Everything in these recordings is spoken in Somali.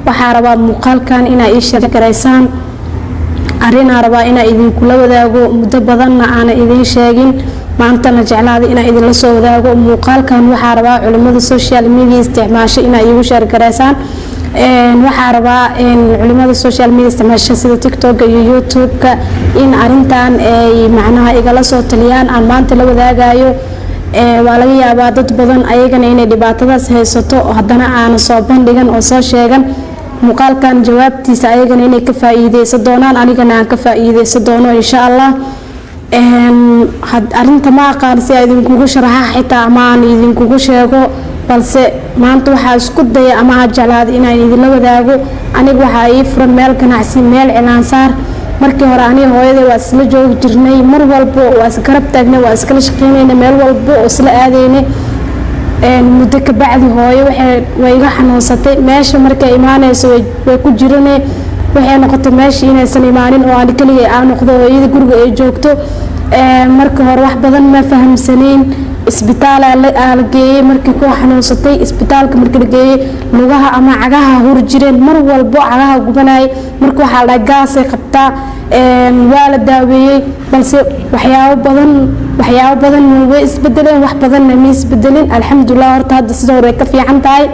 waxaa rabaa muuqaalkan inaa ii share garaysaan arrinaa rabaa inaa idinkula wadaago muddo badanna aana idiin sheegin maantana jeclaada inaa idinla soo wadaago muuqaalkan waxaa rabaa culimada social media isticmaasho inaa iigu share garaysaan waxaa rabaa culimada social media isticmaasho sida TikTok iyo YouTube-ka in arintan ay macnaha igala soo taliyaan aan maanta la wadaagayo waa laga yaabaa dad badan ayagana inay dhibaatadaas haysato haddana aan soo bandhigan oo soo sheegan muuqaalkan jawaabtiisa ayagana inay ka faa'iideysan doonaan anigana aan ka faa'iideysan doono insha Allah arinta ma aqaan si ay idinkugu sharaxa xitaa ama aan idinkugu sheego balse maanta waxaa isku daya ama jeclaad inaan idinla wadaago aniga waxaa ii furan meel ganacsi meel cilaan saar markii hore aniga hooyaday waa isla joogi jirnay mar walba waa isgarab taagnay waa iskala shaqeynayna meel walba oo isla aadaynay muddo ka bacdi hooyo way iga xanuunsatay meesha markay imaanayso way ku jiranay waxay noqotay meesha inaysan imaanin oo aan kaliya aan noqdo hooyada guriga ay joogto markii hore wax badan ma fahamsanayn isbitaal la geeyay markii ku xanuunsatay isbitaalka markii la geeyay lugaha ama cagaha hur jireen mar walba cagaha gubanay markii waxa la gaas ay qabtaa waa la daaweeyay balse waxyaabo badan way isbedeleen wax badan ma isbedelin alxamdulillah horta hadda sidoo hore ka fiican tahay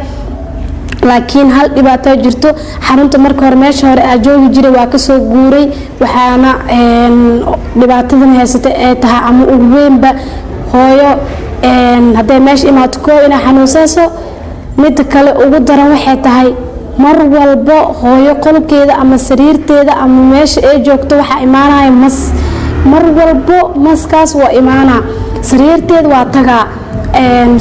laakiin hal dhibaato jirto xarunta markii hore meesha hore aan joogi jiray waa ka soo guuray waxaana dhibaatadan haysatay ay tahay ama ugu weynba hooyo haday meesha imaato koo inay xanuunsayso mid kale ugu daran waxay tahay mar walba hooyo qolkeeda ama sariirteeda ama meesha ay joogto waxa imaanaya mas mar walba maskaas waa imaana sariirteeda waa tagaa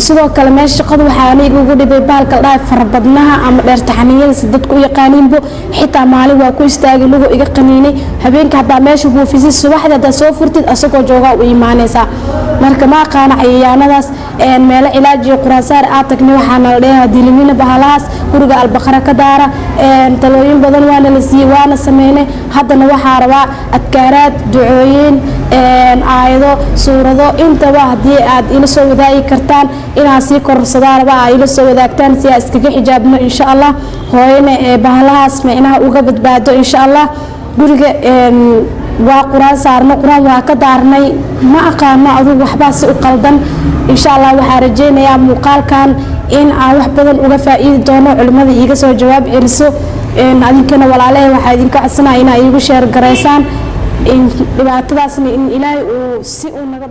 sidoo kale meesha shaqada waxaa aniga ugu dhibay baalka dhaaf farbadnaha ama dheer taxaniyada si dadku u yaqaaniinbo xitaa maalin waa ku istaagay lugu iga qaniinay habeenka hadaa meesha buufisay subaxda hadaa soo furtid asagoo jooga u imaanaysaa marka ma aqaan cayayaanadaas meel cilaaj iyo quraansaar aad tagnay waxaana la dhahaa dilimina bahalaas guriga albaqara ka daara talooyin badan waana la siiyay waana sameynay haddana waxaa rabaa adkaaraad ducooyin aayado suurado intaba haddii aad ila soo wadaagi kartaan inaa sii kororsadaa rabaa ila soo wadaagtaan si aad iskaga xijaabno insha Allah hooyana bahalahaas macnaha uga badbaado insha Allah guriga waa quraan saarno quraan waa ka daarnay ma aqaano adigu waxba si u qaldan insha Allah waxaa rajeynayaa muuqaalkan in aan wax badan uga faa'iidi doono culimada iiga soo jawaab celiso adinkana walaalahay waxaa idinka codsanayaa inaa iigu share garaysaan in dhibaatadaasna in Ilaahay uu si uu naga